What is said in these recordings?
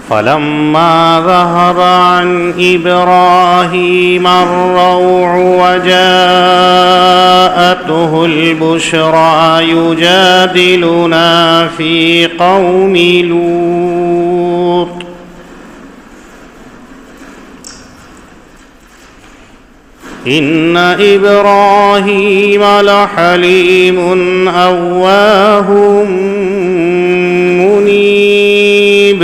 فلما ظهر عن إبراهيم الروع وجاءته البشرى يجادلنا في قوم لوط إن إبراهيم لحليم أواه منيب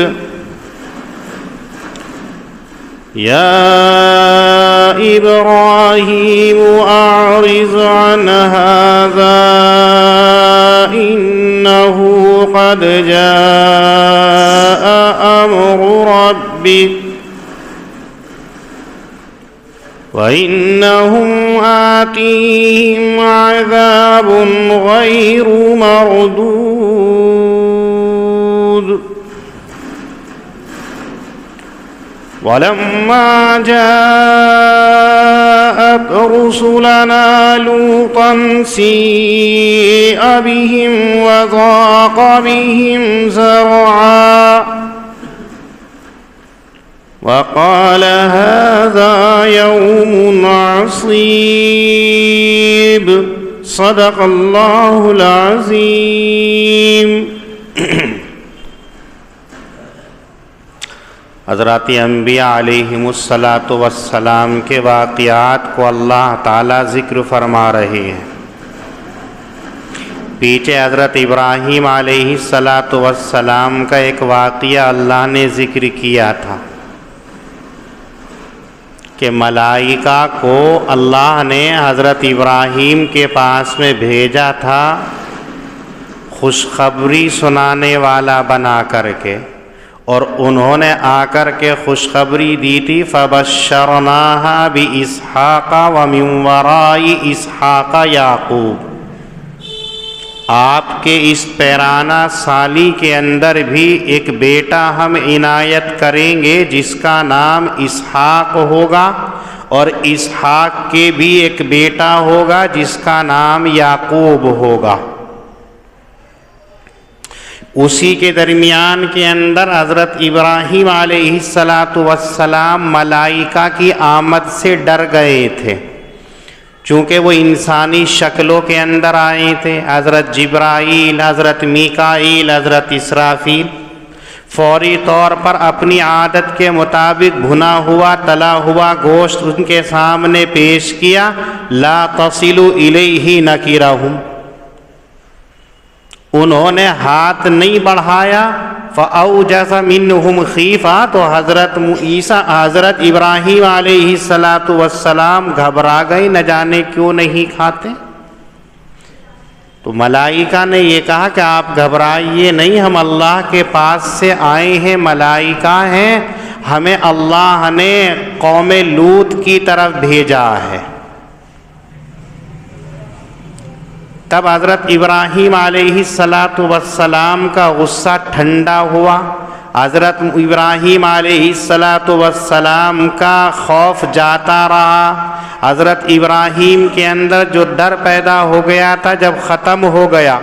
يا إبراهيم أعرض عن هذا إنه قد جاء أمر ربك وإنهم آتيهم عذاب غير مردود ولما جاءت رسلنا لوطا سيء بهم وضاق بهم ذرعا وقال هذا يوم عصيب صدق اللہ العظیم۔ حضرات انبیاء علیہم السلام کے واقعات کو اللہ تعالیٰ ذکر فرما رہے ہیں۔ پیچھے حضرت ابراہیم علیہ السلام کا ایک واقعہ اللہ نے ذکر کیا تھا کہ ملائکہ کو اللہ نے حضرت ابراہیم کے پاس میں بھیجا تھا خوشخبری سنانے والا بنا کر کے، اور انہوں نے آ کر کے خوشخبری دی تھی فَبَشَّرْنَاهَا بِإِسْحَاقَ وَمِن وَرَاءِ إِسْحَاقَ یعقوب۔ آپ کے اس پیرانہ سالی کے اندر بھی ایک بیٹا ہم عنایت کریں گے جس کا نام اسحاق ہوگا، اور اسحاق کے بھی ایک بیٹا ہوگا جس کا نام یعقوب ہوگا۔ اسی کے درمیان کے اندر حضرت ابراہیم علیہ السلام ملائکہ کی آمد سے ڈر گئے تھے، چونکہ وہ انسانی شکلوں کے اندر آئے تھے۔ حضرت جبرائیل، حضرت میکائیل، حضرت اسرافیل فوری طور پر اپنی عادت کے مطابق بھنا ہوا تلا ہوا گوشت ان کے سامنے پیش کیا، لا تصل الیہ نکرہم، انہوں نے ہاتھ نہیں بڑھایا، فَأَوْجَسَ مِنْهُمْ خِیفَةً، تو حضرت ابراہیم علیہ السلام گھبرا گئے، نہ جانے کیوں نہیں کھاتے۔ تو ملائکہ نے یہ کہا کہ آپ گھبرائیے نہیں، ہم اللہ کے پاس سے آئے ہیں، ملائکہ ہیں، ہمیں اللہ نے قوم لوط کی طرف بھیجا ہے۔ تب حضرت ابراہیم علیہ السلام کا غصہ ٹھنڈا ہوا، حضرت ابراہیم علیہ السلام کا خوف جاتا رہا، حضرت ابراہیم کے اندر جو ڈر پیدا ہو گیا تھا جب ختم ہو گیا،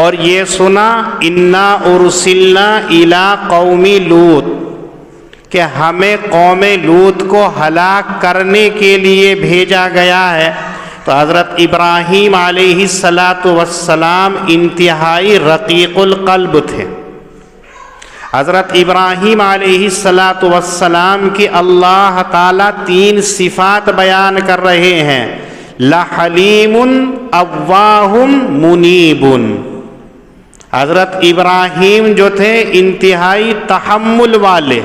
اور یہ سنا انا ارسلنا الی قوم لوط، کہ ہمیں قوم لوط کو ہلاک کرنے کے لیے بھیجا گیا ہے، تو حضرت ابراہیم علیہ السلام انتہائی رقیق القلب تھے۔ حضرت ابراہیم علیہ السلام کی اللہ تعالیٰ 3 صفات بیان کر رہے ہیں، لحلیم اواہ منیب۔ حضرت ابراہیم جو تھے انتہائی تحمل والے،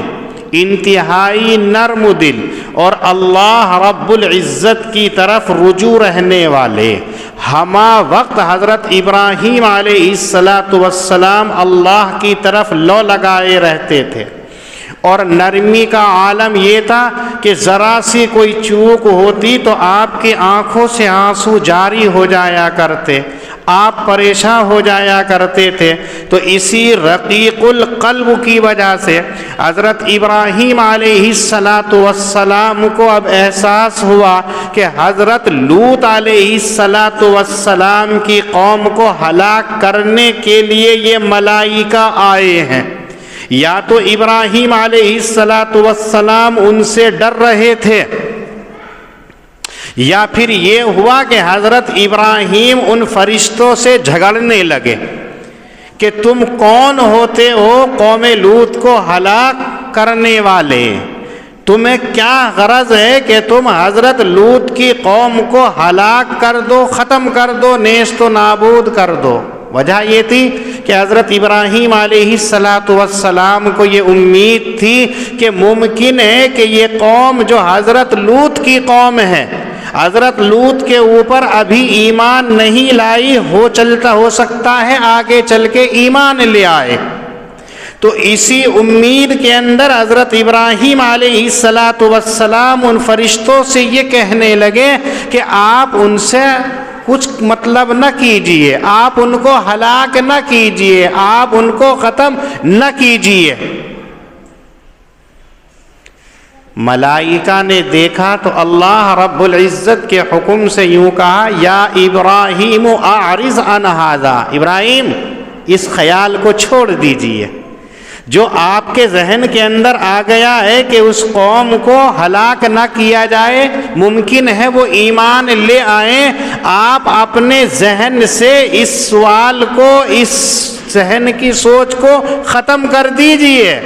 انتہائی نرم دل، اور اللہ رب العزت کی طرف رجوع رہنے والے۔ ہمہ وقت حضرت ابراہیم علیہ السلام اللہ کی طرف لو لگائے رہتے تھے، اور نرمی کا عالم یہ تھا کہ ذرا سی کوئی چوک ہوتی تو آپ کی آنکھوں سے آنسو جاری ہو جایا کرتے، آپ پریشان ہو جایا کرتے تھے۔ تو اسی رقیق القلب کی وجہ سے حضرت ابراہیم علیہ السلام کو اب احساس ہوا کہ حضرت لوط علیہ السلام کی قوم کو ہلاک کرنے کے لیے یہ ملائکہ آئے ہیں، یا تو ابراہیم علیہ السلام ان سے ڈر رہے تھے، یا پھر یہ ہوا کہ حضرت ابراہیم ان فرشتوں سے جھگڑنے لگے کہ تم کون ہوتے ہو قوم لوط کو ہلاک کرنے والے، تمہیں کیا غرض ہے کہ تم حضرت لوط کی قوم کو ہلاک کر دو، ختم کر دو، نیست و نابود کر دو۔ وجہ یہ تھی کہ حضرت ابراہیم علیہ السلام کو یہ امید تھی کہ ممکن ہے کہ یہ قوم جو حضرت لوط کی قوم ہے، حضرت لوط کے اوپر ابھی ایمان نہیں لائی، ہو سکتا ہے آگے چل کے ایمان لے آئے۔ تو اسی امید کے اندر حضرت ابراہیم علیہ السلام ان فرشتوں سے یہ کہنے لگے کہ آپ ان سے کچھ مطلب نہ کیجئے، آپ ان کو ہلاک نہ کیجئے، آپ ان کو ختم نہ کیجئے۔ ملائکہ نے دیکھا تو اللہ رب العزت کے حکم سے یوں کہا، یا ابراہیم اعرض عن ھذا، ابراہیم اس خیال کو چھوڑ دیجئے جو آپ کے ذہن کے اندر آ گیا ہے کہ اس قوم کو ہلاک نہ کیا جائے، ممکن ہے وہ ایمان لے آئیں، آپ اپنے ذہن سے اس سوال کو، اس ذہن کی سوچ کو ختم کر دیجئے۔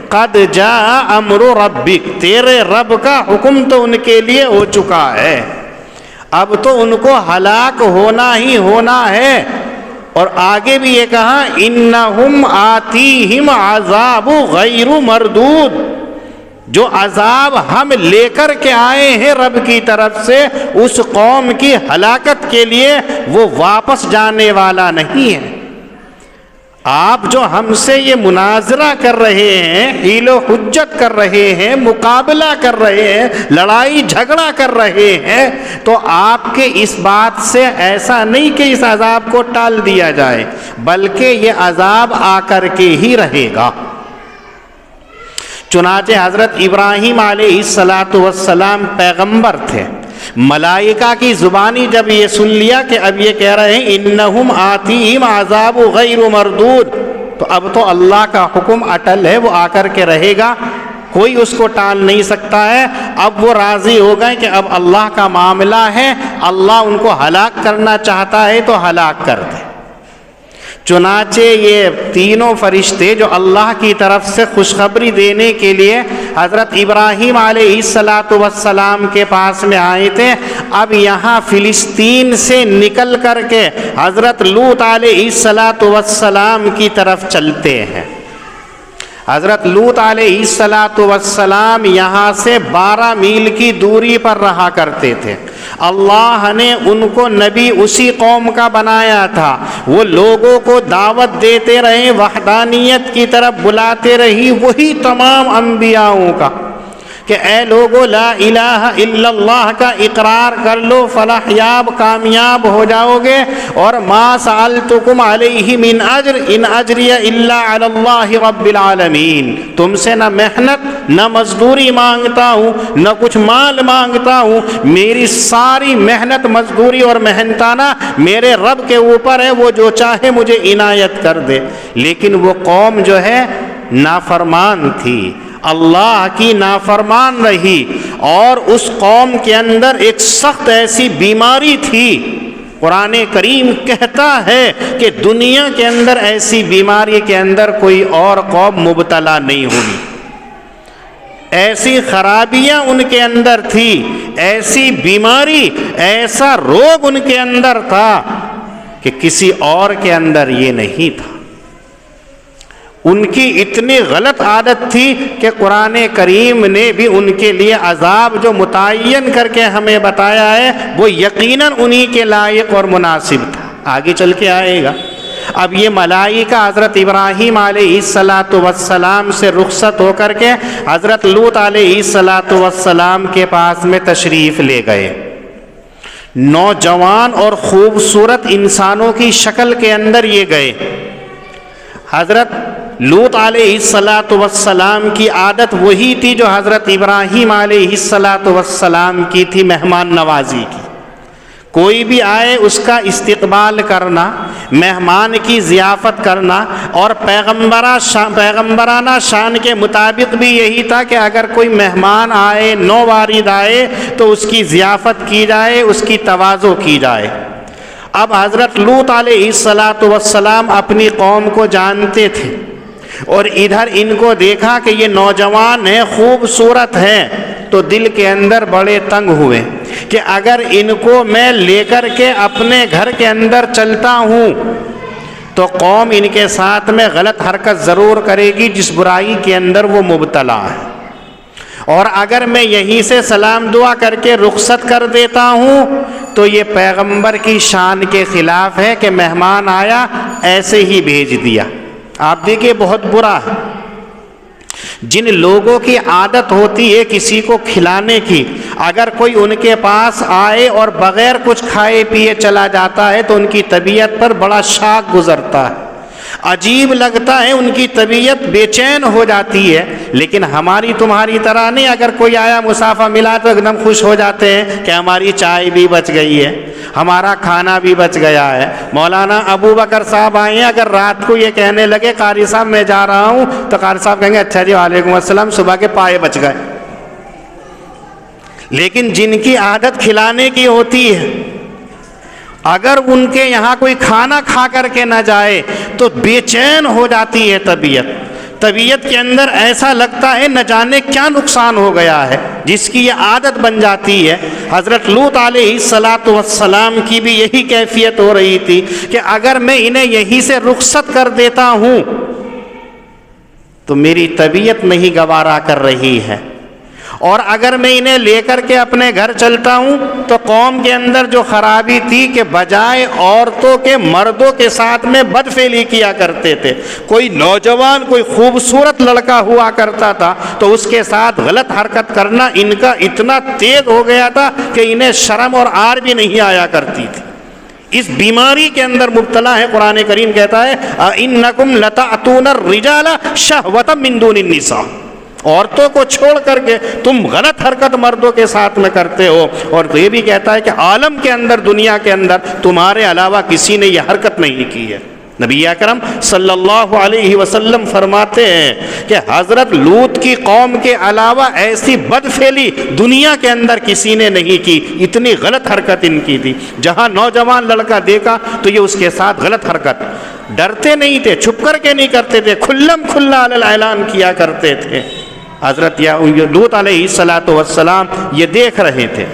قد جاء امر ربک، تیرے رب کا حکم تو ان کے لیے ہو چکا ہے، اب تو ان کو ہلاک ہونا ہی ہونا ہے۔ اور آگے بھی یہ کہا انہم آتیہم عذاب غیر مردود، جو عذاب ہم لے کر کے آئے ہیں رب کی طرف سے اس قوم کی ہلاکت کے لیے، وہ واپس جانے والا نہیں ہے۔ آپ جو ہم سے یہ مناظرہ کر رہے ہیں، حیل و حجت کر رہے ہیں، مقابلہ کر رہے ہیں، لڑائی جھگڑا کر رہے ہیں، تو آپ کے اس بات سے ایسا نہیں کہ اس عذاب کو ٹال دیا جائے، بلکہ یہ عذاب آ کر کے ہی رہے گا۔ چنانچہ حضرت ابراہیم علیہ السلام پیغمبر تھے، ملائکہ کی زبانی جب یہ سن لیا کہ اب یہ کہہ رہے ہیں انہم آتیہم عذاب غیر مردود، تو اب تو اللہ کا حکم اٹل ہے، وہ آ کر کے رہے گا، کوئی اس کو ٹال نہیں سکتا ہے۔ اب وہ راضی ہو گئے کہ اب اللہ کا معاملہ ہے، اللہ ان کو ہلاک کرنا چاہتا ہے تو ہلاک کر دے۔ چنانچہ یہ تینوں فرشتے جو اللہ کی طرف سے خوشخبری دینے کے لیے حضرت ابراہیم علیہ السلام کے پاس میں آئے تھے، اب یہاں فلسطین سے نکل کر کے حضرت لوط علیہ السلام کی طرف چلتے ہیں۔ حضرت لوط علیہ السلام یہاں سے 12 میل کی دوری پر رہا کرتے تھے۔ اللہ نے ان کو نبی اسی قوم کا بنایا تھا، وہ لوگوں کو دعوت دیتے رہے، وحدانیت کی طرف بلاتے رہی، وہی تمام انبیاءوں کا کہ اے لوگو لا الہ الا اللہ کا اقرار کر لو، فلاح یاب کامیاب ہو جاؤ گے۔ اور ما سألتکم علیہ من اجر ان اجری الا علی اللہ رب العالمین، تم سے نہ محنت نہ مزدوری مانگتا ہوں، نہ کچھ مال مانگتا ہوں، میری ساری محنت مزدوری اور محنتانہ میرے رب کے اوپر ہے، وہ جو چاہے مجھے عنایت کر دے۔ لیکن وہ قوم جو ہے نافرمان تھی، اللہ کی نافرمان رہی، اور اس قوم کے اندر ایک سخت ایسی بیماری تھی۔ قرآن کریم کہتا ہے کہ دنیا کے اندر ایسی بیماری کے اندر کوئی اور قوم مبتلا نہیں ہوئی، ایسی خرابیاں ان کے اندر تھی، ایسی بیماری، ایسا روگ ان کے اندر تھا کہ کسی اور کے اندر یہ نہیں تھا۔ ان کی اتنی غلط عادت تھی کہ قرآن کریم نے بھی ان کے لیے عذاب جو متعین کر کے ہمیں بتایا ہے وہ یقیناً انہی کے لائق اور مناسب تھا، آگے چل کے آئے گا۔ اب یہ ملائکہ حضرت ابراہیم علیہ السلام سے رخصت ہو کر کے حضرت لوط علیہ السلام کے پاس میں تشریف لے گئے۔ نوجوان اور خوبصورت انسانوں کی شکل کے اندر یہ گئے۔ حضرت لوط علیہ السلام کی عادت وہی تھی جو حضرت ابراہیم علیہ السلام کی تھی، مہمان نوازی کی۔ کوئی بھی آئے اس کا استقبال کرنا، مہمان کی ضیافت کرنا، اور پیغمبرانہ شان کے مطابق بھی یہی تھا کہ اگر کوئی مہمان آئے، نو وارد آئے، تو اس کی ضیافت کی جائے، اس کی تواضع کی جائے۔ اب حضرت لوط علیہ السلام اپنی قوم کو جانتے تھے، اور ادھر ان کو دیکھا کہ یہ نوجوان ہیں، خوبصورت ہیں، تو دل کے اندر بڑے تنگ ہوئے کہ اگر ان کو میں لے کر کے اپنے گھر کے اندر چلتا ہوں تو قوم ان کے ساتھ میں غلط حرکت ضرور کرے گی جس برائی کے اندر وہ مبتلا ہے، اور اگر میں یہیں سے سلام دعا کر کے رخصت کر دیتا ہوں تو یہ پیغمبر کی شان کے خلاف ہے کہ مہمان آیا ایسے ہی بھیج دیا۔ آپ دیکھیں بہت برا ہے، جن لوگوں کی عادت ہوتی ہے کسی کو کھلانے کی، اگر کوئی ان کے پاس آئے اور بغیر کچھ کھائے پیے چلا جاتا ہے تو ان کی طبیعت پر بڑا شاک گزرتا ہے، عجیب لگتا ہے، ان کی طبیعت بے چین ہو جاتی ہے۔ لیکن ہماری تمہاری طرح نہیں، اگر کوئی آیا مسافہ ملا تو ایک دم خوش ہو جاتے ہیں کہ ہماری چائے بھی بچ گئی ہے، ہمارا کھانا بھی بچ گیا ہے۔ مولانا ابو بکر صاحب آئے ہیں، اگر رات کو یہ کہنے لگے قاری صاحب میں جا رہا ہوں تو قاری صاحب کہیں گے اچھا جی وعلیکم السلام، صبح کے پائے بچ گئے۔ لیکن جن کی عادت کھلانے کی ہوتی ہے، اگر ان کے یہاں کوئی کھانا کھا کر کے نہ جائے تو بے چین ہو جاتی ہے طبیعت کے اندر، ایسا لگتا ہے نہ جانے کیا نقصان ہو گیا ہے، جس کی یہ عادت بن جاتی ہے۔ حضرت لوط علیہ السلام کی بھی یہی کیفیت ہو رہی تھی کہ اگر میں انہیں یہیں سے رخصت کر دیتا ہوں تو میری طبیعت نہیں گوارا کر رہی ہے، اور اگر میں انہیں لے کر کے اپنے گھر چلتا ہوں تو قوم کے اندر جو خرابی تھی کہ بجائے عورتوں کے مردوں کے ساتھ میں بدفعلی کیا کرتے تھے، کوئی نوجوان کوئی خوبصورت لڑکا ہوا کرتا تھا تو اس کے ساتھ غلط حرکت کرنا ان کا اتنا تیز ہو گیا تھا کہ انہیں شرم اور عار بھی نہیں آیا کرتی تھی۔ اس بیماری کے اندر مبتلا ہے۔ قرآن کریم کہتا ہے اِنَّكُمْ لَتَأْتُونَ الرِّجَالَ شَهْوَةً مِّن دُونِ النِّسَاءِ، عورتوں کو چھوڑ کر کے تم غلط حرکت مردوں کے ساتھ میں کرتے ہو، اور یہ بھی کہتا ہے کہ عالم کے اندر، دنیا کے اندر تمہارے علاوہ کسی نے یہ حرکت نہیں کی ہے۔ نبی اکرم صلی اللہ علیہ وسلم فرماتے ہیں کہ حضرت لوط کی قوم کے علاوہ ایسی بدفعلی دنیا کے اندر کسی نے نہیں کی، اتنی غلط حرکت ان کی تھی۔ جہاں نوجوان لڑکا دیکھا تو یہ اس کے ساتھ غلط حرکت، ڈرتے نہیں تھے، چھپ کر کے نہیں کرتے تھے، کھلم کھلا اعلان کیا کرتے تھے۔ حضرت لوط علیہ السلام یہ دیکھ رہے تھے،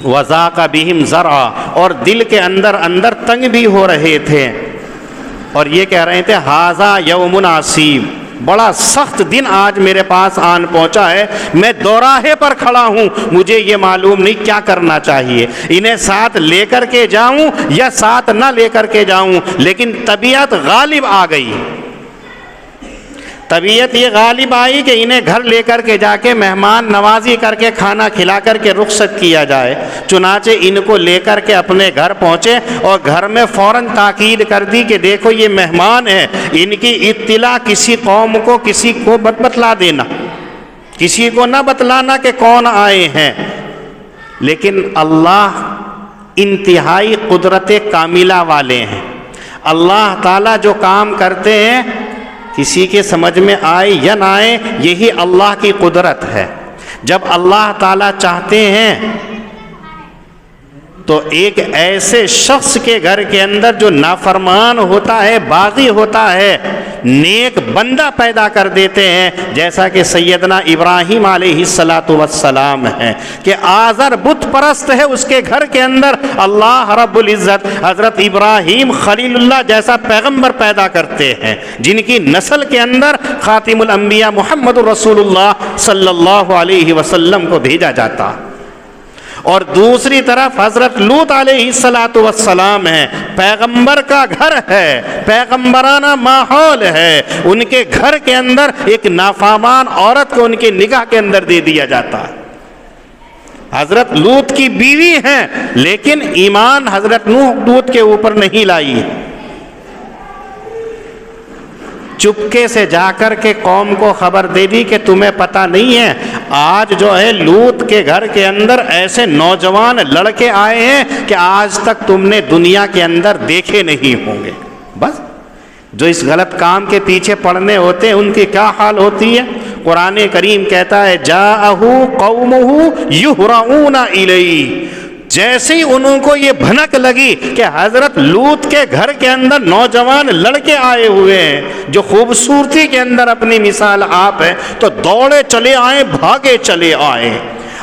وَذَاقَ بِهِمْ ذَرْعًا، اور دل کے اندر تنگ بھی ہو رہے تھے، اور یہ کہہ رہے تھے ہَذَا يَوْمٌ عَصِيبٌ، بڑا سخت دن آج میرے پاس آن پہنچا ہے، میں دوراہے پر کھڑا ہوں، مجھے یہ معلوم نہیں کیا کرنا چاہیے، انہیں ساتھ لے کر کے جاؤں یا ساتھ نہ لے کر کے جاؤں۔ لیکن طبیعت غالب آ گئی، طبیعت یہ غالب آئی کہ انہیں گھر لے کر کے جا کے مہمان نوازی کر کے کھانا کھلا کر کے رخصت کیا جائے۔ چنانچہ ان کو لے کر کے اپنے گھر پہنچے اور گھر میں فوراً تاکید کر دی کہ دیکھو یہ مہمان ہیں، ان کی اطلاع کسی قوم کو، کسی کو مت بتلا دینا، کسی کو نہ بتلانا کہ کون آئے ہیں۔ لیکن اللہ انتہائی قدرت کاملہ والے ہیں، اللہ تعالیٰ جو کام کرتے ہیں کسی کے سمجھ میں آئے یا نہ آئے، یہی اللہ کی قدرت ہے۔ جب اللہ تعالیٰ چاہتے ہیں تو ایک ایسے شخص کے گھر کے اندر جو نافرمان ہوتا ہے، باغی ہوتا ہے، نیک بندہ پیدا کر دیتے ہیں، جیسا کہ سیدنا ابراہیم علیہ السلام ہے کہ آزر بت پرست ہے، اس کے گھر کے اندر اللہ رب العزت حضرت ابراہیم خلیل اللہ جیسا پیغمبر پیدا کرتے ہیں، جن کی نسل کے اندر خاتم الانبیاء محمد رسول اللہ صلی اللہ علیہ وسلم کو بھیجا جاتا۔ اور دوسری طرف حضرت لوط علیہ السلام ہیں، پیغمبر کا گھر ہے، پیغمبرانہ ماحول ہے، ان کے گھر کے اندر ایک نافرمان عورت کو ان کی نگاہ کے اندر دے دیا جاتا ہے۔ حضرت لوط کی بیوی ہیں لیکن ایمان حضرت لوط کے اوپر نہیں لائی، چپکے سے جا کر کے قوم کو خبر دے دی کہ تمہیں پتہ نہیں ہے آج جو ہے لوط کے گھر کے اندر ایسے نوجوان لڑکے آئے ہیں کہ آج تک تم نے دنیا کے اندر دیکھے نہیں ہوں گے. بس جو اس غلط کام کے پیچھے پڑنے ہوتے ہیں ان کی کیا حال ہوتی ہے. قرآن کریم کہتا ہے جاءہ قومہ یہرعون الیہ، جیسے ہی انہوں کو یہ بھنک لگی کہ حضرت لوط کے گھر کے اندر نوجوان لڑکے آئے ہوئے ہیں جو خوبصورتی کے اندر اپنی مثال آپ ہے، تو دوڑے چلے آئے، بھاگے چلے آئے.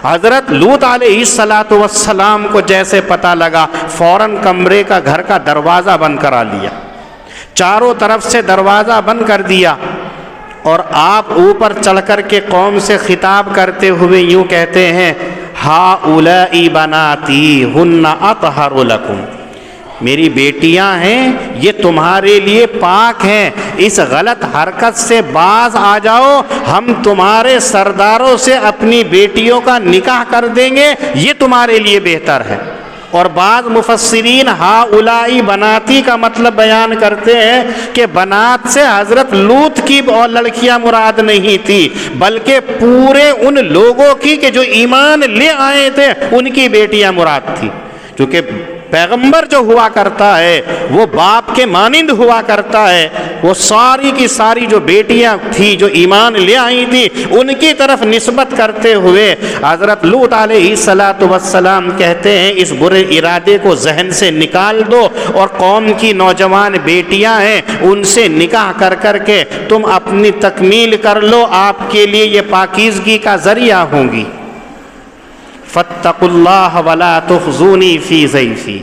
حضرت لوط علیہ السلام کو جیسے پتہ لگا فوراً کمرے کا گھر کا دروازہ بند کرا لیا، چاروں طرف سے دروازہ بند کر دیا، اور آپ اوپر چڑھ کر کے قوم سے خطاب کرتے ہوئے یوں کہتے ہیں ہؤلاء بناتی ہن اطہر لکم، میری بیٹیاں ہیں یہ تمہارے لیے پاک ہیں، اس غلط حرکت سے باز آ جاؤ، ہم تمہارے سرداروں سے اپنی بیٹیوں کا نکاح کر دیں گے، یہ تمہارے لیے بہتر ہے. اور بعض مفسرین ہؤلاء بناتی کا مطلب بیان کرتے ہیں کہ بنات سے حضرت لوط کی اور لڑکیاں مراد نہیں تھی، بلکہ پورے ان لوگوں کی کہ جو ایمان لے آئے تھے ان کی بیٹیاں مراد تھی. کیونکہ پیغمبر جو ہوا کرتا ہے وہ باپ کے مانند ہوا کرتا ہے، وہ ساری کی ساری جو بیٹیاں تھیں جو ایمان لے آئی تھی ان کی طرف نسبت کرتے ہوئے حضرت لوط علیہ السلام کہتے ہیں اس برے ارادے کو ذہن سے نکال دو، اور قوم کی نوجوان بیٹیاں ہیں ان سے نکاح کر کر کے تم اپنی تکمیل کر لو، آپ کے لیے یہ پاکیزگی کا ذریعہ ہوں گی. فاتقوا اللہ ولا تخزونی فی ضیفی.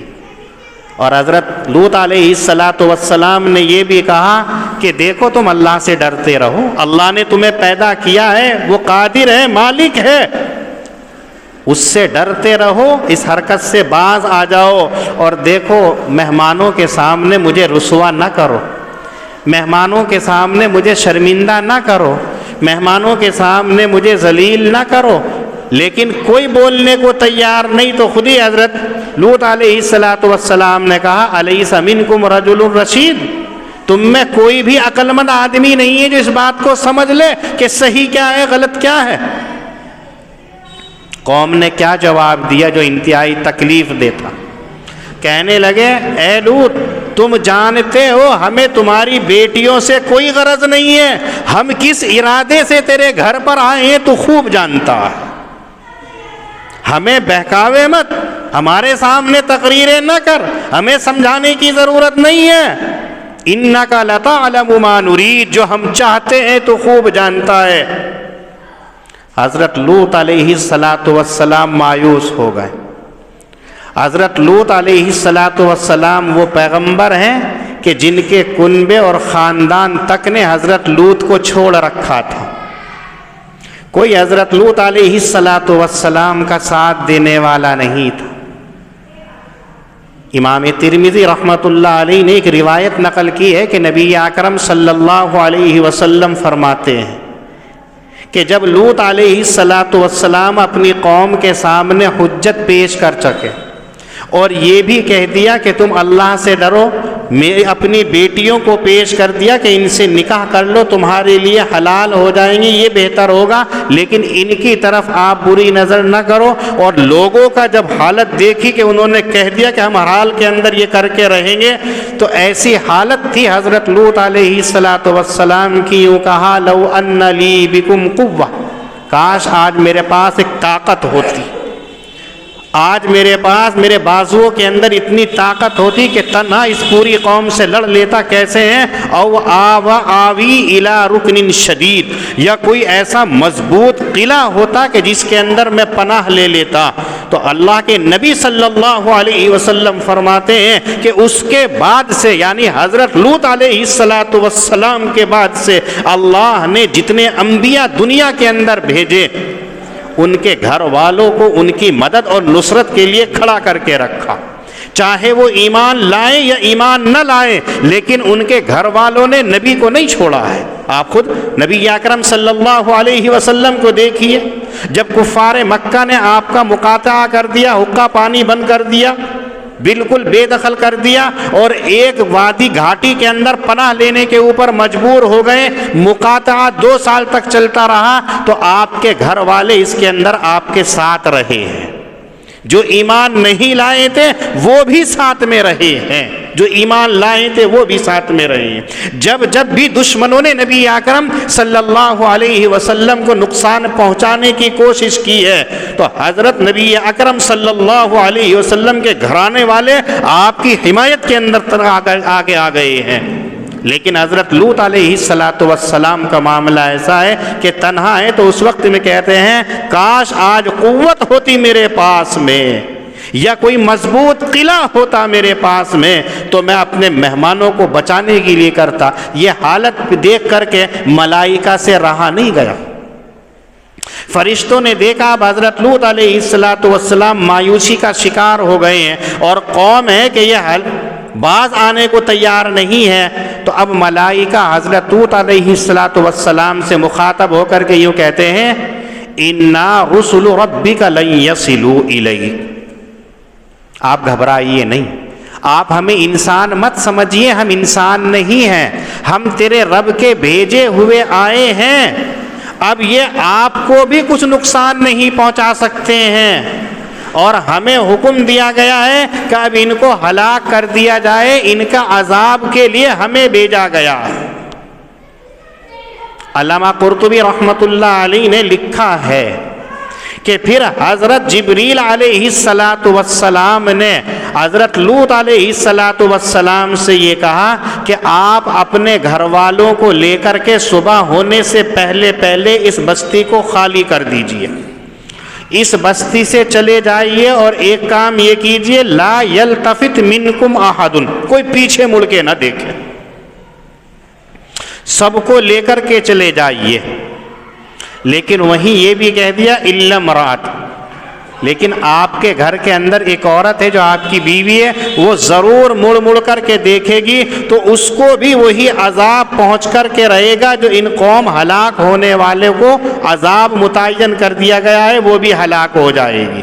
اور حضرت لوط علیہ السلام نے یہ بھی کہا کہ دیکھو تم اللہ سے ڈرتے رہو، اللہ نے تمہیں پیدا کیا ہے، وہ قادر ہے، مالک ہے، اس سے ڈرتے رہو، اس حرکت سے باز آ جاؤ. اور دیکھو مہمانوں کے سامنے مجھے رسوا نہ کرو، مہمانوں کے سامنے مجھے شرمندہ نہ کرو، مہمانوں کے سامنے مجھے ذلیل نہ کرو. لیکن کوئی بولنے کو تیار نہیں، تو خود ہی حضرت لوط علیہ السلام نے کہا الیس منکم رجل رشید، تم میں کوئی بھی عقل مند آدمی نہیں ہے جو اس بات کو سمجھ لے کہ صحیح کیا ہے غلط کیا ہے. قوم نے کیا جواب دیا جو انتہائی تکلیف دیتا. کہنے لگے اے لوط تم جانتے ہو ہمیں تمہاری بیٹیوں سے کوئی غرض نہیں ہے، ہم کس ارادے سے تیرے گھر پر آئے ہیں تو خوب جانتا ہے، ہمیں بہکاوے مت، ہمارے سامنے تقریریں نہ کر، ہمیں سمجھانے کی ضرورت نہیں ہے. انک لتعلم ما نرید، جو ہم چاہتے ہیں تو خوب جانتا ہے. حضرت لوط علیہ السلام مایوس ہو گئے. حضرت لوط علیہ السلام وہ پیغمبر ہیں کہ جن کے کنبے اور خاندان تک نے حضرت لوط کو چھوڑ رکھا تھا. کوئی حضرت لوط علیہ السلام کا ساتھ دینے والا نہیں تھا. امام ترمذی رحمۃ اللہ علیہ نے ایک روایت نقل کی ہے کہ نبی اکرم صلی اللہ علیہ وسلم فرماتے ہیں کہ جب لوط علیہ السلام اپنی قوم کے سامنے حجت پیش کر چکے اور یہ بھی کہہ دیا کہ تم اللہ سے ڈرو، میں اپنی بیٹیوں کو پیش کر دیا کہ ان سے نکاح کر لو، تمہارے لیے حلال ہو جائیں گی، یہ بہتر ہوگا، لیکن ان کی طرف آپ بری نظر نہ کرو. اور لوگوں کا جب حالت دیکھی کہ انہوں نے کہہ دیا کہ ہم حال کے اندر یہ کر کے رہیں گے، تو ایسی حالت تھی حضرت لوط علیہ السلام کی. یوں کہا لو ان لی بکم قوہ، کاش آج میرے پاس ایک طاقت ہوتی، آج میرے پاس میرے بازوؤں کے اندر اتنی طاقت ہوتی کہ تنہا اس پوری قوم سے لڑ لیتا. کیسے ہیں؟ او آوی الی رکن شدید، یا کوئی ایسا مضبوط قلعہ ہوتا کہ جس کے اندر میں پناہ لے لیتا. تو اللہ کے نبی صلی اللہ علیہ وسلم فرماتے ہیں کہ اس کے بعد سے یعنی حضرت لوط علیہ السلام کے بعد سے اللہ نے جتنے انبیاء دنیا کے اندر بھیجے ان کے گھر والوں کو ان کی مدد اور نصرت کے لیے کھڑا کر کے رکھا. چاہے وہ ایمان لائیں یا ایمان نہ لائیں، لیکن ان کے گھر والوں نے نبی کو نہیں چھوڑا ہے. آپ خود نبی اکرم صلی اللہ علیہ وسلم کو دیکھیے، جب کفار مکہ نے آپ کا مقاطعہ کر دیا، حقہ پانی بند کر دیا، بالکل بے دخل کر دیا اور ایک وادی گھاٹی کے اندر پناہ لینے کے اوپر مجبور ہو گئے. مقاطعہ 2 سال تک چلتا رہا تو آپ کے گھر والے اس کے اندر آپ کے ساتھ رہے ہیں. جو ایمان نہیں لائے تھے وہ بھی ساتھ میں رہے ہیں, جو ایمان لائے تھے وہ بھی ساتھ میں رہے ہیں. جب بھی دشمنوں نے نبی اکرم صلی اللہ علیہ وسلم کو نقصان پہنچانے کی کوشش کی ہے تو حضرت نبی اکرم صلی اللہ علیہ وسلم کے گھرانے والے آپ کی حمایت کے اندر آگے آ گئے ہیں. لیکن حضرت لوط علیہ السلام کا معاملہ ایسا ہے کہ تنہا ہے تو اس وقت میں کہتے ہیں کاش آج قوت ہوتی میرے پاس میں یا کوئی مضبوط قلعہ ہوتا میرے پاس میں تو میں اپنے مہمانوں کو بچانے کے لیے کرتا. یہ حالت دیکھ کر کے ملائکہ سے رہا نہیں گیا. فرشتوں نے دیکھا اب حضرت لوط علیہ السلام مایوسی کا شکار ہو گئے ہیں اور قوم ہے کہ یہ باز آنے کو تیار نہیں ہے. تو اب ملائکہ حضرت لوط علیہ السلام سے مخاطب ہو کر کے یوں کہتے ہیں اِنَّا رُسُلُ رَبِّكَ لَن يَصِلُوا إِلَيْكَ. آپ گھبرائیے نہیں, آپ ہمیں انسان مت سمجھیے, ہم انسان نہیں ہیں, ہم تیرے رب کے بھیجے ہوئے آئے ہیں. اب یہ آپ کو بھی کچھ نقصان نہیں پہنچا سکتے ہیں اور ہمیں حکم دیا گیا ہے کہ اب ان کو ہلاک کر دیا جائے, ان کا عذاب کے لیے ہمیں بھیجا گیا. علامہ قرطبی رحمۃ اللہ علیہ نے لکھا ہے کہ پھر حضرت جبریل علیہ السلام نے حضرت لوط علیہ السلام سے یہ کہا کہ آپ اپنے گھر والوں کو لے کر کے صبح ہونے سے پہلے اس بستی کو خالی کر دیجئے, اس بستی سے چلے جائیے اور ایک کام یہ کیجئے لا یلتفت منکم احد, کوئی پیچھے مڑ کے نہ دیکھے, سب کو لے کر کے چلے جائیے. لیکن وہیں یہ بھی کہہ دیا الا امرأۃ, لیکن آپ کے گھر کے اندر ایک عورت ہے جو آپ کی بیوی ہے, وہ ضرور مڑ کر کے دیکھے گی تو اس کو بھی وہی عذاب پہنچ کر کے رہے گا جو ان قوم ہلاک ہونے والے کو عذاب متعین کر دیا گیا ہے, وہ بھی ہلاک ہو جائے گی.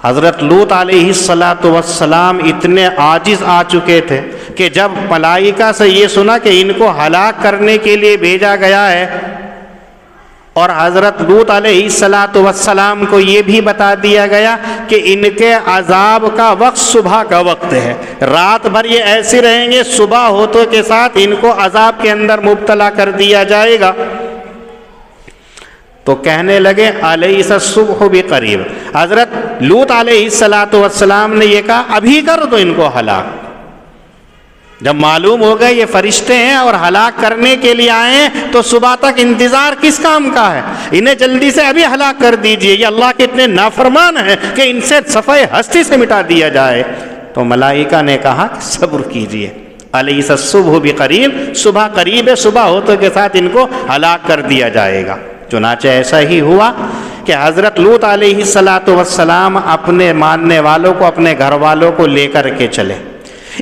حضرت لوط علیہ السلام اتنے عاجز آ چکے تھے کہ جب ملائکہ سے یہ سنا کہ ان کو ہلاک کرنے کے لیے بھیجا گیا ہے اور حضرت لوط علیہ السلام کو یہ بھی بتا دیا گیا کہ ان کے عذاب کا وقت صبح کا وقت ہے, رات بھر یہ ایسے رہیں گے, صبح ہوتے کے ساتھ ان کو عذاب کے اندر مبتلا کر دیا جائے گا. تو کہنے لگے الیس الصبح بقریب. حضرت لوط علیہ السلام نے یہ کہا ابھی کر دو ان کو ہلاک. جب معلوم ہو گئے یہ فرشتے ہیں اور ہلاک کرنے کے لیے آئے ہیں تو صبح تک انتظار کس کام کا ہے, انہیں جلدی سے ابھی ہلاک کر دیجئے, یہ اللہ کے اتنے نافرمان ہیں کہ ان سے صفحہ ہستی سے مٹا دیا جائے. تو ملائکہ نے کہا کہ صبر کیجئے, الیس الصبح بقریب, صبح قریب ہے, صبح ہوتے کے ساتھ ان کو ہلاک کر دیا جائے گا. چنانچہ ایسا ہی ہوا کہ حضرت لوط علیہ السلام اپنے ماننے والوں کو, اپنے گھر والوں کو لے کر کے چلے.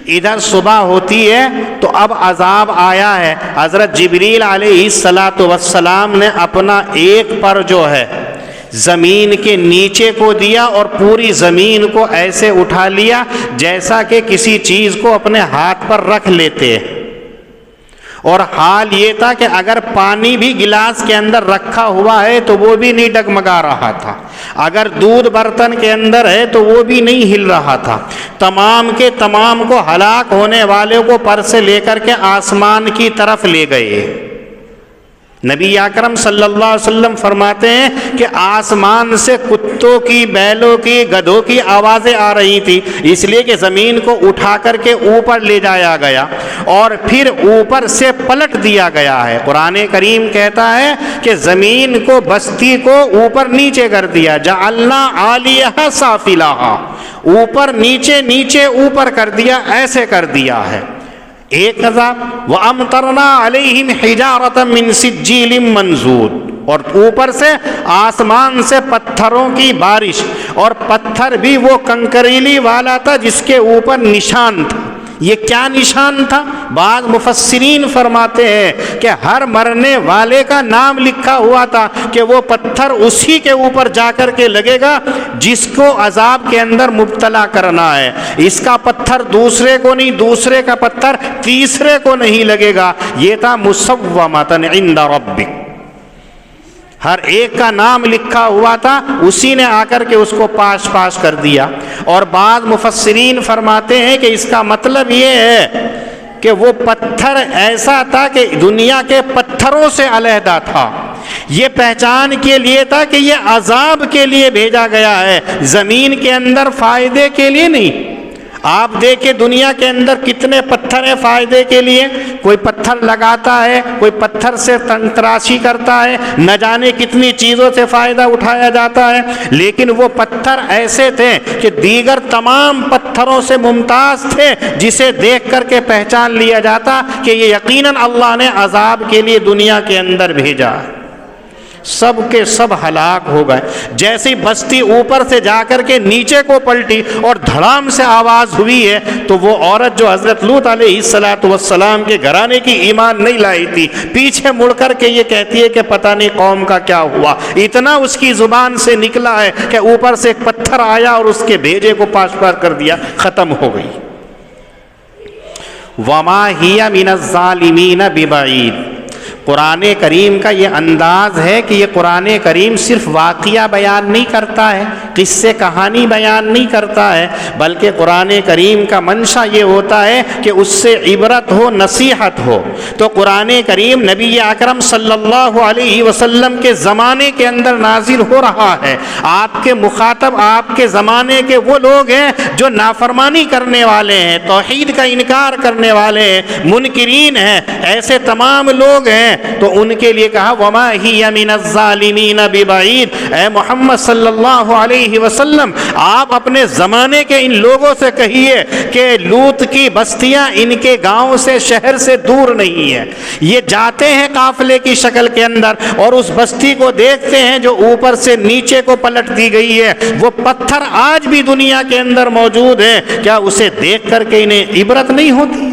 ادھر صبح ہوتی ہے تو اب عذاب آیا ہے. حضرت جبریل علیہ السلام نے اپنا ایک پر جو ہے زمین کے نیچے کو دیا اور پوری زمین کو ایسے اٹھا لیا جیسا کہ کسی چیز کو اپنے ہاتھ پر رکھ لیتے ہیں. اور حال یہ تھا کہ اگر پانی بھی گلاس کے اندر رکھا ہوا ہے تو وہ بھی نہیں ڈگمگا رہا تھا, اگر دودھ برتن کے اندر ہے تو وہ بھی نہیں ہل رہا تھا. تمام کے تمام کو ہلاک ہونے والے کو پر سے لے کر کے آسمان کی طرف لے گئے. نبی اکرم صلی اللہ علیہ وسلم فرماتے ہیں کہ آسمان سے کتوں کی, بیلوں کی, گدھوں کی آوازیں آ رہی تھی, اس لیے کہ زمین کو اٹھا کر کے اوپر لے جایا گیا اور پھر اوپر سے پلٹ دیا گیا ہے. قرآن کریم کہتا ہے کہ زمین کو, بستی کو اوپر نیچے کر دیا, جعلنا عالیہا سافلہا, اوپر نیچے نیچے اوپر کر دیا, ایسے کر دیا ہے. ایک عذاب وَأَمْطَرْنَا عَلَيْهِمْ حِجَارَةً مِّن سِجِّيلٍ مَّنْضُودٍ, اور اوپر سے آسمان سے پتھروں کی بارش, اور پتھر بھی وہ کنکریلی والا تھا جس کے اوپر نشان تھا, یہ کیا نشان تھا؟ بعض مفسرین فرماتے ہیں کہ ہر مرنے والے کا نام لکھا ہوا تھا کہ وہ پتھر اسی کے اوپر جا کر کے لگے گا جس کو عذاب کے اندر مبتلا کرنا ہے. اس کا پتھر دوسرے کو نہیں، دوسرے کا پتھر تیسرے کو نہیں لگے گا. یہ تھا مسومۃ عند ربک، ہر ایک کا نام لکھا ہوا تھا، اسی نے آ کر کے اس کو پاش پاش کر دیا. اور بعض مفسرین فرماتے ہیں کہ اس کا مطلب یہ ہے کہ وہ پتھر ایسا تھا کہ دنیا کے پتھروں سے علیحدہ تھا. یہ پہچان کے لیے تھا کہ یہ عذاب کے لیے بھیجا گیا ہے، زمین کے اندر فائدے کے لیے نہیں. آپ دیکھیں دنیا کے اندر کتنے پتھر ہیں فائدے کے لیے. کوئی پتھر لگاتا ہے، کوئی پتھر سے تراشی کرتا ہے، نہ جانے کتنی چیزوں سے فائدہ اٹھایا جاتا ہے. لیکن وہ پتھر ایسے تھے کہ دیگر تمام پتھروں سے ممتاز تھے، جسے دیکھ کر کے پہچان لیا جاتا کہ یہ یقیناً اللہ نے عذاب کے لیے دنیا کے اندر بھیجا. سب کے سب ہلاک ہو گئے. جیسی بستی اوپر سے جا کر کے نیچے کو پلٹی اور دھڑام سے آواز ہوئی ہے تو وہ عورت جو حضرت لوط علیہ السلام کے گھرانے کی ایمان نہیں لائی تھی، پیچھے مڑ کر کے یہ کہتی ہے کہ پتہ نہیں قوم کا کیا ہوا. اتنا اس کی زبان سے نکلا ہے کہ اوپر سے ایک پتھر آیا اور اس کے بھیجے کو پاش پاش کر دیا، ختم ہو گئی. وما ہی من الظالمین ببعید. قرآن کریم کا یہ انداز ہے کہ یہ قرآن کریم صرف واقعہ بیان نہیں کرتا ہے، قصے کہانی بیان نہیں کرتا ہے، بلکہ قرآن کریم کا منشا یہ ہوتا ہے کہ اس سے عبرت ہو، نصیحت ہو. تو قرآن کریم نبی اکرم صلی اللہ علیہ وسلم کے زمانے کے اندر نازل ہو رہا ہے. آپ کے مخاطب آپ کے زمانے کے وہ لوگ ہیں جو نافرمانی کرنے والے ہیں، توحید کا انکار کرنے والے ہیں، منکرین ہیں. ایسے تمام لوگ ہیں تو ان کے لیے کہا وما ہی من الظالمین ببعید. اے محمد صلی اللہ علیہ وسلم آپ اپنے زمانے کے ان لوگوں سے کہیے کہ لوط کی بستیاں ان کے گاؤں سے، شہر سے دور نہیں ہے. یہ جاتے ہیں قافلے کی شکل کے اندر اور اس بستی کو دیکھتے ہیں جو اوپر سے نیچے کو پلٹ دی گئی ہے. وہ پتھر آج بھی دنیا کے اندر موجود ہیں. کیا اسے دیکھ کر کے انہیں عبرت نہیں ہوتی؟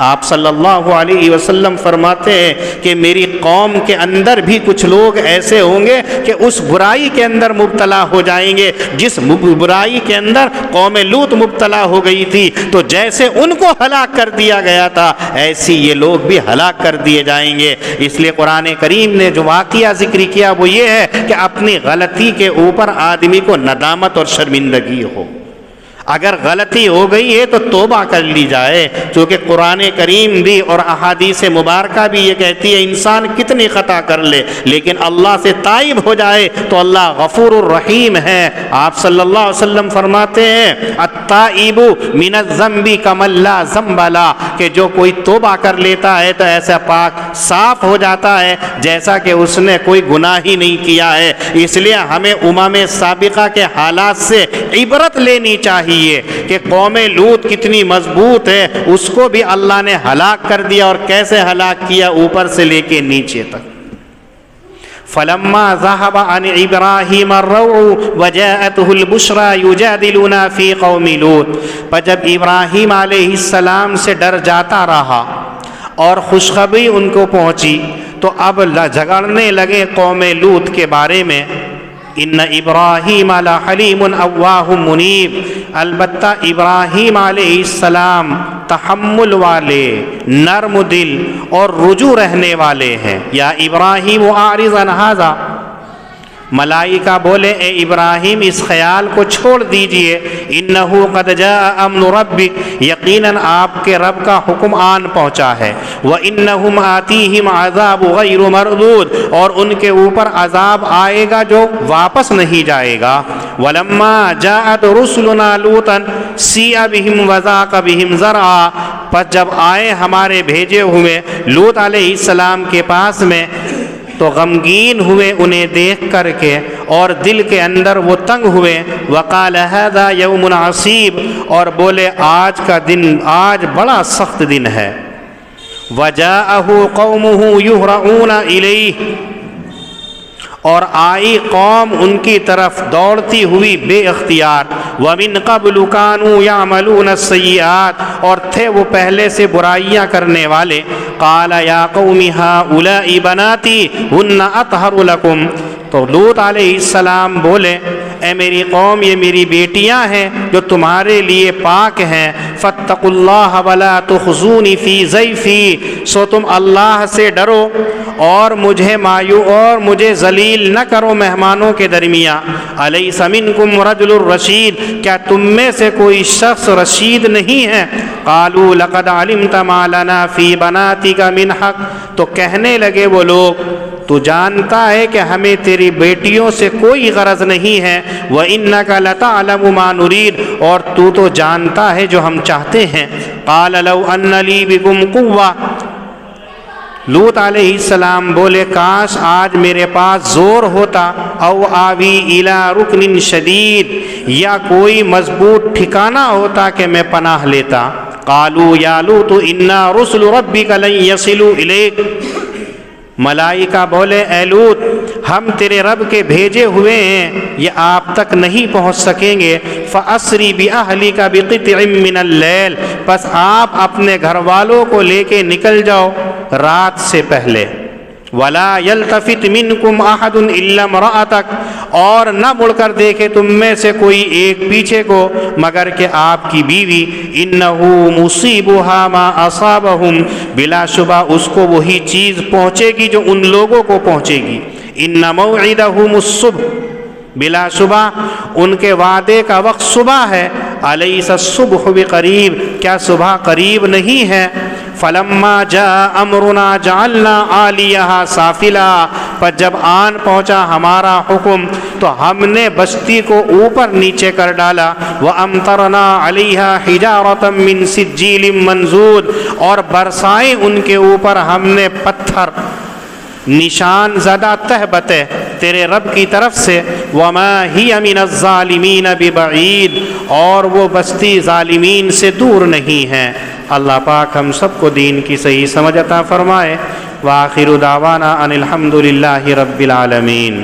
آپ صلی اللہ علیہ وسلم فرماتے ہیں کہ میری قوم کے اندر بھی کچھ لوگ ایسے ہوں گے کہ اس برائی کے اندر مبتلا ہو جائیں گے جس برائی کے اندر قوم لوط مبتلا ہو گئی تھی. تو جیسے ان کو ہلاک کر دیا گیا تھا ایسی یہ لوگ بھی ہلاک کر دیے جائیں گے. اس لیے قرآن کریم نے جو واقعہ ذکر کیا وہ یہ ہے کہ اپنی غلطی کے اوپر آدمی کو ندامت اور شرمندگی ہو. اگر غلطی ہو گئی ہے تو توبہ کر لی جائے، چونکہ قرآن کریم بھی اور احادیث مبارکہ بھی یہ کہتی ہے انسان کتنی خطا کر لے لیکن اللہ سے تائب ہو جائے تو اللہ غفور الرحیم ہے. آپ صلی اللہ علیہ وسلم فرماتے ہیں التائب من الذنب کمن لا ذنب له، کہ جو کوئی توبہ کر لیتا ہے تو ایسا پاک صاف ہو جاتا ہے جیسا کہ اس نے کوئی گناہ ہی نہیں کیا ہے. اس لیے ہمیں امم سابقہ کے حالات سے عبرت لینی چاہیے کہ قوم لوط کتنی مضبوط ہے، اس کو بھی اللہ نے ہلاک کر دیا. اور کیسے ہلاک کیا؟ اوپر سے لے کے نیچے تک. فلما ذهب عن ابراہیم الروع وجاءته البشرى يجادلنا في قوم لوط. پر جب ابراہیم علیہ السلام سے ڈر جاتا رہا اور خوشخبری ان کو پہنچی تو اب جھگڑنے لگے قوم لوط کے بارے میں. ان ابراہیم لحلیم اواہ منیب. البتہ ابراہیم علیہ السلام تحمل والے، نرم دل اور رجوع رہنے والے ہیں. یا ابراہیم اعرض عن ھذا. ملائکہ بولے اے ابراہیم اس خیال کو چھوڑ دیجئے، انہو قد جاء امن ربک، یقیناً آپ کے رب کا حکم آن پہنچا ہے. وَإِنَّهُمْ آتِيهِمْ عَذَابُ غَيْرُ مَرْدُودٍ، اور ان کے اوپر عذاب آئے گا جو واپس نہیں جائے گا. وَلَمَّا جَاءَتْ رُسُلُنَا لُوطًا سِیءَ بِهِمْ وَذَاقَ بِهِمْ ذَرْعًا. پس جب آئے ہمارے بھیجے ہوئے لوط علیہ السلام کے پاس میں تو غمگین ہوئے انہیں دیکھ کر کے اور دل کے اندر وہ تنگ ہوئے. وقال هذا یوم عصیب، اور بولے آج کا دن، آج بڑا سخت دن ہے. وجاءه قومه يهرعون الیہ، اور آئی قوم ان کی طرف دوڑتی ہوئی بے اختیار. وَمِن قَبْلُ كَانُوا يَعْمَلُونَ السَّيِّئَاتِ اور تھے وہ پہلے سے برائیاں کرنے والے. قَالَ يَا قَوْمِ هَؤُلَاءِ بَنَاتِي هُنَّ أَطْهَرُ لَكُمْ تو لوط علیہ السلام بولے اے میری قوم یہ میری بیٹیاں ہیں جو تمہارے لیے پاک ہیں. فاتقوا اللہ ولا تخزونی فی ضیفی سو تم اللہ سے ڈرو اور مجھے ذلیل نہ کرو مہمانوں کے درمیان. الیس منکم رجل الرشید کیا تم میں سے کوئی شخص رشید نہیں ہے. قالوا لقد علمت ما لنا فی بناتک من حق تو کہنے لگے وہ لوگ تو جانتا ہے کہ ہمیں تیری بیٹیوں سے کوئی غرض نہیں ہے. وَإِنَّكَ لَتَعْلَمُ مَا نُرِيدُ اور تو جانتا ہے جو ہم چاہتے ہیں. قَالَ لَوْ أَنَّ لِي بِكُمْ قُوَّةً لوط علیہ السلام بولے کاش آج میرے پاس زور ہوتا. او آوی الی رکن شدید یا کوئی مضبوط ٹھکانہ ہوتا کہ میں پناہ لیتا. قالوا یا لوط انا رسل ربک لن یصلوا الیک ملائکہ بولے اے لوط ہم تیرے رب کے بھیجے ہوئے ہیں یہ آپ تک نہیں پہنچ سکیں گے. فَأَسْرِ بِأَهْلِكَ بِقِطْعٍ مِّنَ اللَّيْلِ بس آپ اپنے گھر والوں کو لے کے نکل جاؤ رات سے پہلے. وَلَا يَلْتَفِتْ مِنْكُمْ أَحَدٌ إِلَّا امْرَأَتَكَ اور نہ مڑ کر دیکھے تم میں سے کوئی ایک پیچھے کو مگر کہ آپ کی بیوی. إِنَّهُ مُصِيبُهَا مَا أَصَابَهُمْ بلا شبہ اس کو وہی چیز پہنچے گی جو ان لوگوں کو پہنچے گی. إِنَّ مَوْعِدَهُمُ الصُّبْحُ بلا شبہ ان کے وعدے کا وقت صبح ہے. الیس الصبح بقریب کیا صبح قریب نہیں ہے. فلما جاء امرنا جعلنا عالیہا سافلا پر جب آن پہنچا ہمارا حکم تو ہم نے بستی کو اوپر نیچے کر ڈالا. وامطرنا علیہا حجارۃ من سجیل منضود اور برسائے ان کے اوپر ہم نے پتھر نشان زدہ تہبتیں تیرے رب کی طرف سے. وما ہی من الظالمین ببعید اور وہ بستی ظالمین سے دور نہیں ہے. اللہ پاک ہم سب کو دین کی صحیح سمجھ عطا فرمائے. وآخر دعوانا ان الحمد للہ رب العالمین.